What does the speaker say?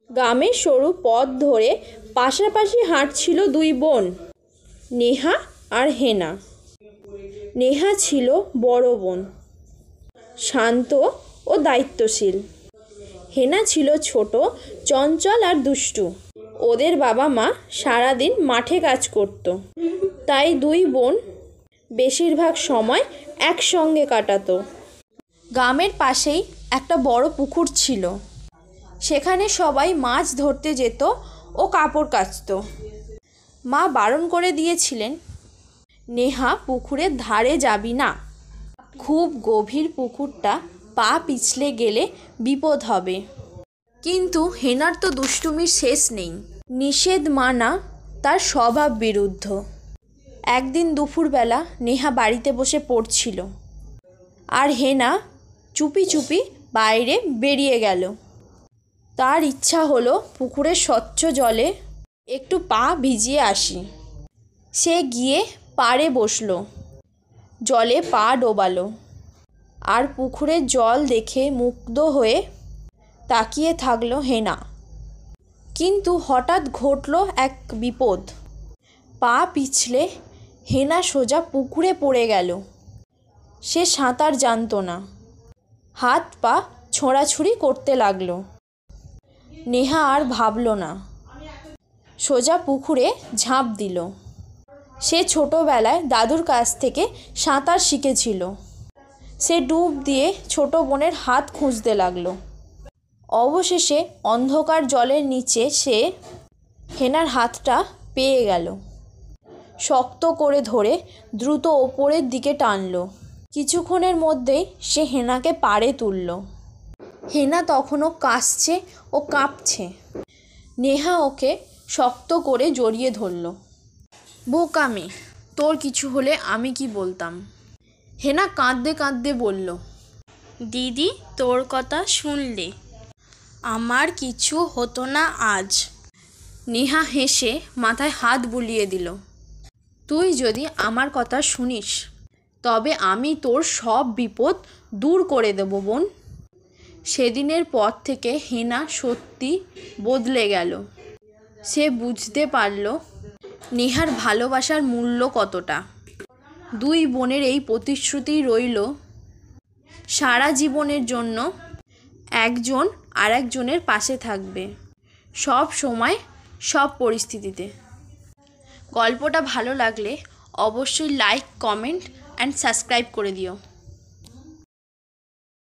গ্রামের সরু পথ ধরে পাশাপাশি হাঁটছিল দুই বোন, নেহা আর হেনা। নেহা ছিল বড় বোন, শান্ত ও দায়িত্বশীল। হেনা ছিল ছোট, চঞ্চল আর দুষ্টু। ওদের বাবা মা সারাদিন মাঠে কাজ করত, তাই দুই বোন বেশিরভাগ সময় একসঙ্গে কাটাতো। গ্রামের পাশেই একটা বড় পুকুর ছিল, সেখানে সবাই মাছ ধরতে যেত ও কাপড় কাচত। মা বারণ করে দিয়েছিলেন, নেহা পুকুরের ধারে যাবি না, খুব গভীর পুকুরটা, পা পিছলে গেলে বিপদ হবে। কিন্তু হেনার তো দুষ্টুমির শেষ নেই, নিষেধ মানা তার স্বভাব বিরুদ্ধ। একদিন দুপুরবেলা নেহা বাড়িতে বসে পড়ছিল, আর হেনা চুপি চুপি বাইরে বেরিয়ে গেল। তার ইচ্ছা হলো পুকুরের স্বচ্ছ জলে একটু পা ভিজিয়ে আসি। সে গিয়ে পাড়ে বসলো, জলে পা ডোবালো, আর পুকুরের জল দেখে মুগ্ধ হয়ে তাকিয়ে থাকলো হেনা। কিন্তু হঠাৎ ঘটল এক বিপদ। পা পিছলে হেনা সোজা পুকুরে পড়ে গেল। সে সাঁতার জানতো না, হাত পা ছোঁড়াছুড়ি করতে লাগলো। নেহা আর ভাবল না, সোজা পুকুরে ঝাঁপ দিল। সে ছোটোবেলায় দাদুর কাছ থেকে সাঁতার শিখেছিল। সে ডুব দিয়ে ছোট বোনের হাত খুঁজতে লাগলো। অবশেষে অন্ধকার জলের নিচে সে হেনার হাতটা পেয়ে গেল। শক্ত করে ধরে দ্রুত ওপরের দিকে টানলো। কিছুক্ষণের মধ্যেই সে হেনাকে পাড়ে তুলল। হেনা তখনও কাশছে ও কাঁপছে। নেহা ওকে শক্ত করে জড়িয়ে ধরল। বোকা মেয়ে, তোর কিছু হলে আমি কি বলতাম? হেনা কাঁদতে কাঁদতে বলল, দিদি, তোর কথা শুনলে আমার কিছু হতো না আজ। নেহা হেসে মাথায় হাত বুলিয়ে দিল। তুই যদি আমার কথা শুনিস, তবে আমি তোর সব বিপদ দূর করে দেব বোন। সেদিনের পর থেকে হেনা সত্যি বদলে গেল। সে বুঝতে পারল নেহার ভালোবাসার মূল্য কতটা। দুই বোনের এই প্রতিশ্রুতি রইল সারা জীবনের জন্য, একজন আর একজনের পাশে থাকবে, সব সময়, সব পরিস্থিতিতে। গল্পটা ভালো লাগলে অবশ্যই লাইক, কমেন্ট অ্যান্ড সাবস্ক্রাইব করে দিও।